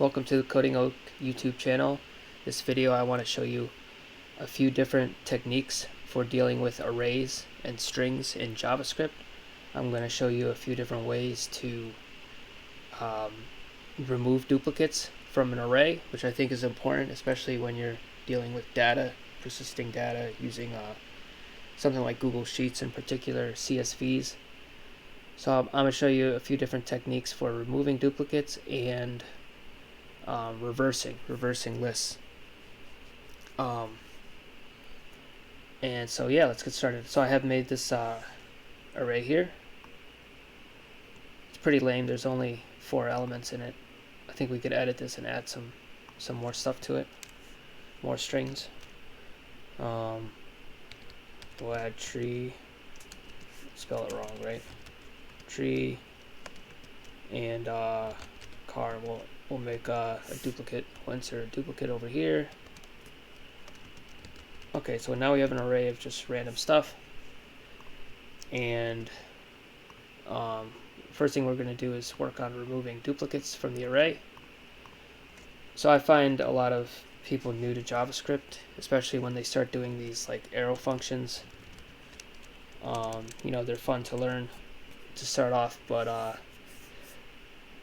Welcome to the Coding Oak YouTube channel. This video I want to show you a few different techniques for dealing with arrays and strings in JavaScript. I'm going to show you a few different ways to remove duplicates from an array, which I think is important, especially when you're dealing with data, persisting data, using something like Google Sheets, in particular CSVs. So I'm going to show you a few different techniques for removing duplicates and reversing lists. And so yeah, let's get started. So I have made this array here. It's pretty lame. There's only 4 elements in it. I think we could edit this and add some more stuff to it, more strings. We'll add tree. Spell it wrong, right? Tree and car. We'll make a duplicate. We'll insert a duplicate over here. Okay, so now we have an array of just random stuff. And first thing we're going to do is work on removing duplicates from the array. So I find a lot of people new to JavaScript, especially when they start doing these like arrow functions. They're fun to learn to start off, but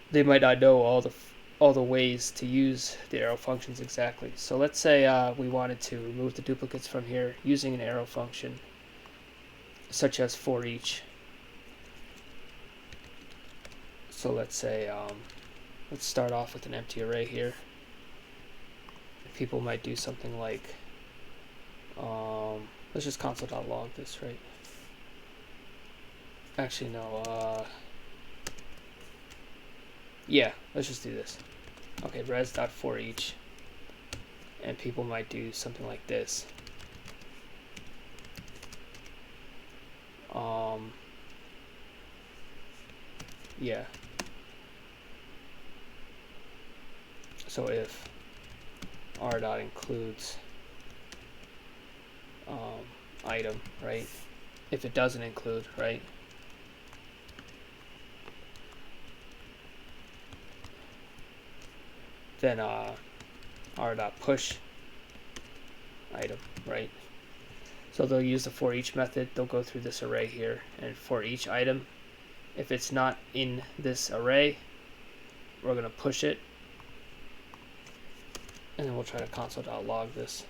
they might not know all the ways to use the arrow functions exactly. So let's say we wanted to remove the duplicates from here using an arrow function, such as for each. So let's say let's start off with an empty array here. People might do something like let's just console.log this, right? Actually, no. Yeah, let's just do this. Okay, res.forEach, and people might do something like this. Yeah. So if r.includes item, right? If it doesn't include, right? Then r.push item, right? So they'll use the for each method. They'll go through this array here, and for each item, if it's not in this array, we're going to push it, and then we'll try to console.log this.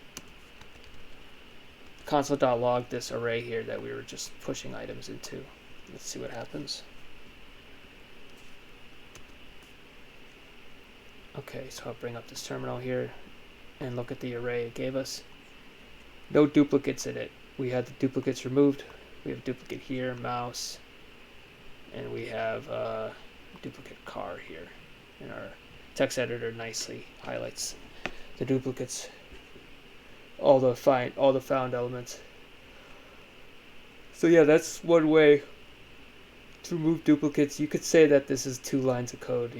Console.log this array here that we were just pushing items into. Let's see what happens. Okay, so I'll bring up this terminal here and look at the array it gave us. No duplicates in it. We had the duplicates removed. We have a duplicate here, mouse, and we have a duplicate car here. And our text editor nicely highlights the duplicates, all the found elements. So yeah, that's one way to remove duplicates. You could say that this is 2 lines of code,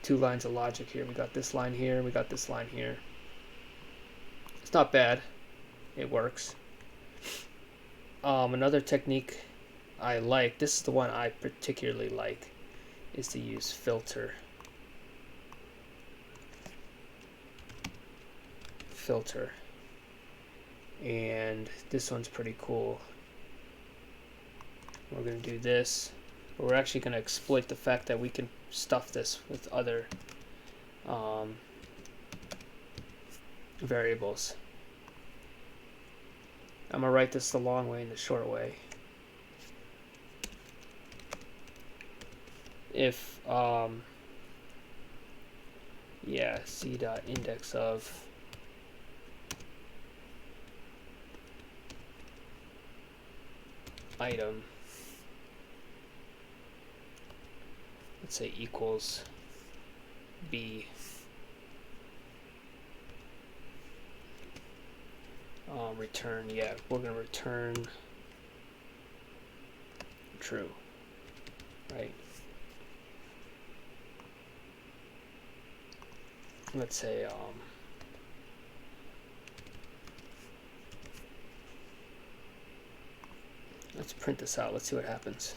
2 lines of logic here. We got this line here, we got this line here. It's not bad. It works. Another technique I like, this is the one I particularly like, is to use filter. And this one's pretty cool. We're going to do this. We're actually going to exploit the fact that we can stuff this with other variables. I'm going to write this the long way and the short way. If c.index of item, let's say equals b, return, we're going to return true, right? Let's say let's print this out. Let's see what happens.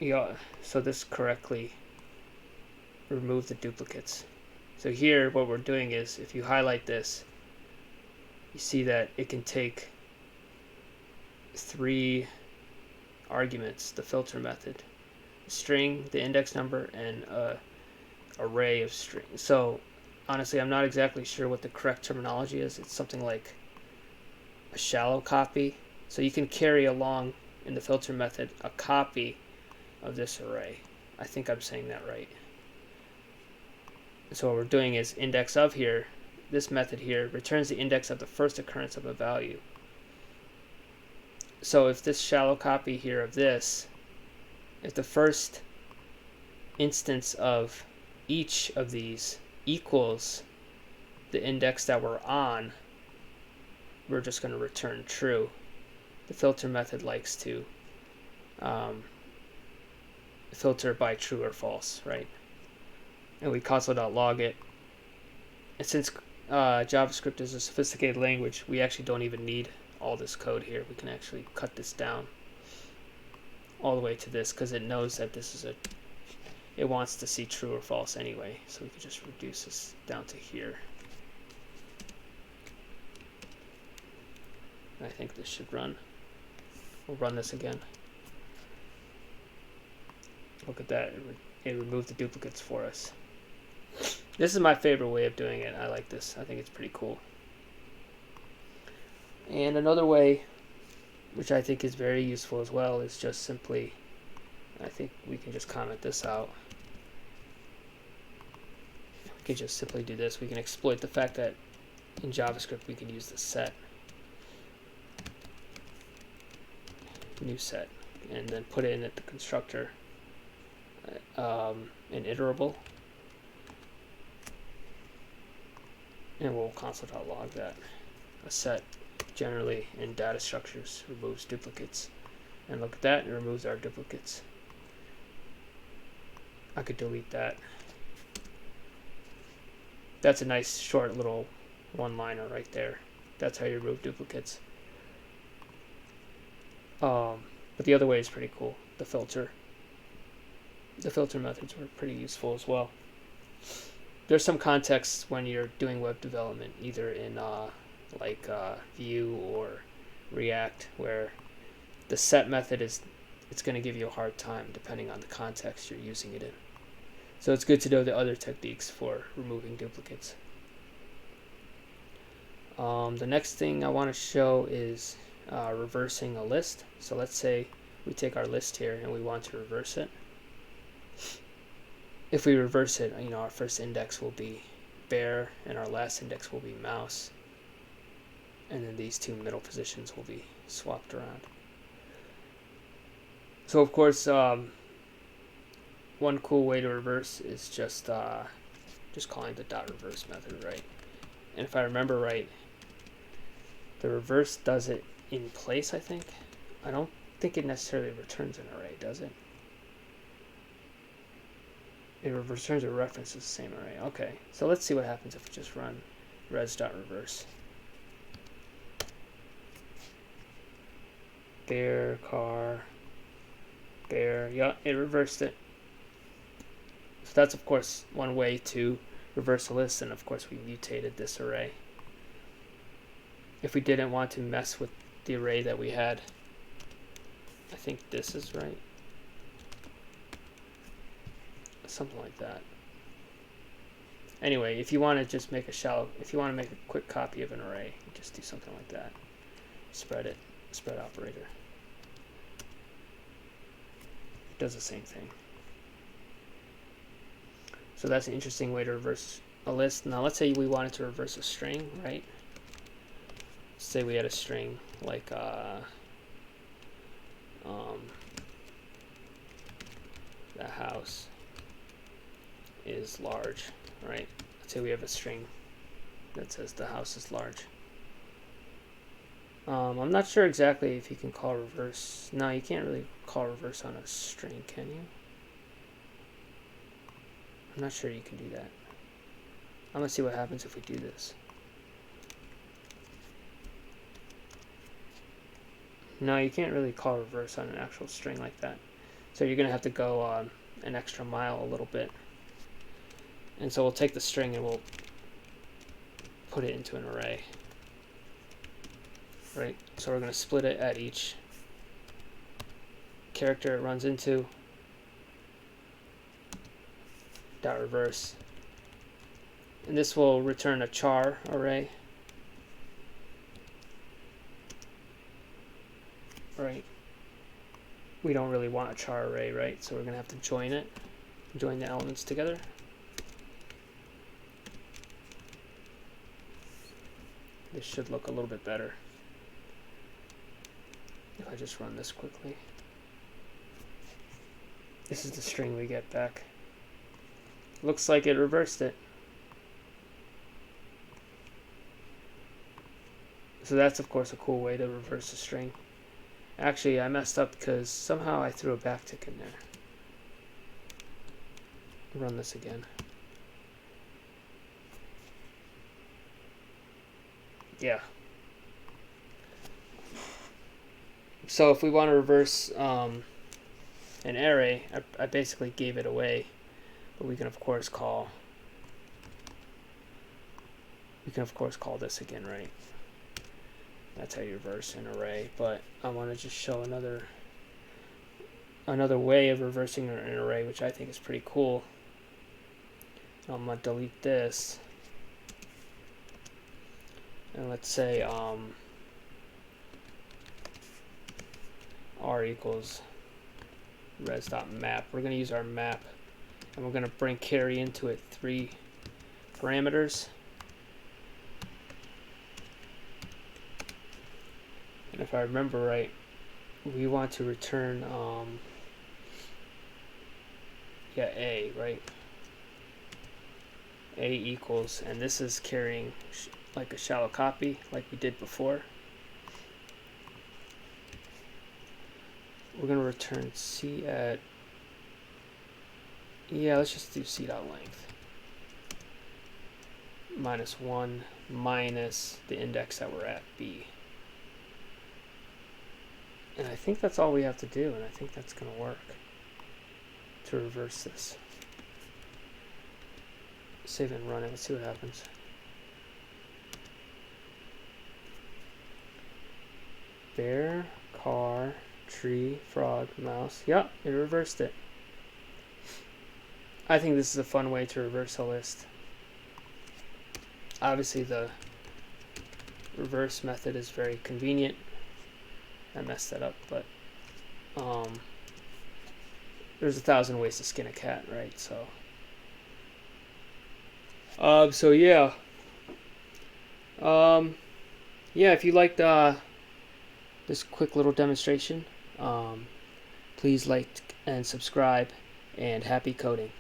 Yeah, so this correctly remove the duplicates. So here what we're doing is, if you highlight this, you see that it can take 3 arguments, the filter method, a string, the index number, and an array of strings. So honestly, I'm not exactly sure what the correct terminology is. It's something like a shallow copy. So you can carry along in the filter method a copy of this array. I think I'm saying that right. So what we're doing is index of here, this method here returns the index of the first occurrence of a value. So if this shallow copy here of this, if the first instance of each of these equals the index that we're on, we're just going to return true. The filter method likes to filter by true or false, right? And we console.log it. And since JavaScript is a sophisticated language, we actually don't even need all this code here. We can actually cut this down all the way to this, because it knows that this is it wants to see true or false anyway. So we can just reduce this down to here. I think this should run. We'll run this again. Look at that, it removed the duplicates for us. This is my favorite way of doing it. I like this. I think it's pretty cool. And another way, which I think is very useful as well, is just simply, I think we can just comment this out. We can just simply do this. We can exploit the fact that in JavaScript we can use the set, new set, and then put in at the constructor an iterable, and we'll console.log that. A set generally in data structures removes duplicates, and look at that, it removes our duplicates. I could delete that. That's a nice short little one-liner right there. That's how you remove duplicates. But the other way is pretty cool. The filter methods were pretty useful as well. There's some contexts when you're doing web development, either in Vue or React, where the set method it's going to give you a hard time depending on the context you're using it in. So it's good to know the other techniques for removing duplicates. The next thing I want to show is reversing a list. So let's say we take our list here and we want to reverse it. If we reverse it, our first index will be bear and our last index will be mouse, and then these two middle positions will be swapped around. So of course, one cool way to reverse is just calling the dot reverse method, right? And if I remember right, the reverse does it in place, I think. I don't think it necessarily returns an array, does it? It returns a reference to the same array. Okay, so let's see what happens if we just run res.reverse. Bear, car, bear. Yeah, it reversed it. So that's, of course, one way to reverse a list, and of course we mutated this array. If we didn't want to mess with the array that we had, I think this is right. Something like that. Anyway, if you want to just make if you want to make a quick copy of an array, you just do something like that. Spread operator. It does the same thing. So that's an interesting way to reverse a list. Now let's say we wanted to reverse a string, right? Let's say we had a string like the house is large, right? Let's say we have a string that says the house is large. I'm not sure exactly if you can call reverse. No, you can't really call reverse on a string, can you? I'm not sure you can do that. I'm gonna see what happens if we do this. No, you can't really call reverse on an actual string like that. So you're gonna have to go an extra mile a little bit. And so we'll take the string and we'll put it into an array. Right? So we're going to split it at each character it runs into. Dot reverse. And this will return a char array. Right? We don't really want a char array, right? So we're going to have to join it. Join the elements together. This should look a little bit better if I just run this quickly. This is the string we get back. Looks like it reversed it. So that's of course a cool way to reverse a string. Actually, I messed up because somehow I threw a backtick in there. Run this again. Yeah. So if we want to reverse an array, I basically gave it away, but we can of course call this again, right? That's how you reverse an array. But I want to just show another way of reversing an array, which I think is pretty cool. I'm gonna delete this, and let's say r equals res.map. We're going to use our map, and we're going to carry into it 3 parameters. And if I remember right, we want to return a, right? A equals, and this is carrying like a shallow copy like we did before. We're going to return c at, let's just do c.length -1 minus the index that we're at, b. And I think that's all we have to do, and I think that's going to work to reverse this. Save and run it. Let's see what happens. Bear, car, tree, frog, mouse. Yep, it reversed it. I think this is a fun way to reverse a list. Obviously the reverse method is very convenient. I messed that up, but there's 1,000 ways to skin a cat, right? So if you liked this quick little demonstration, please like and subscribe, and happy coding.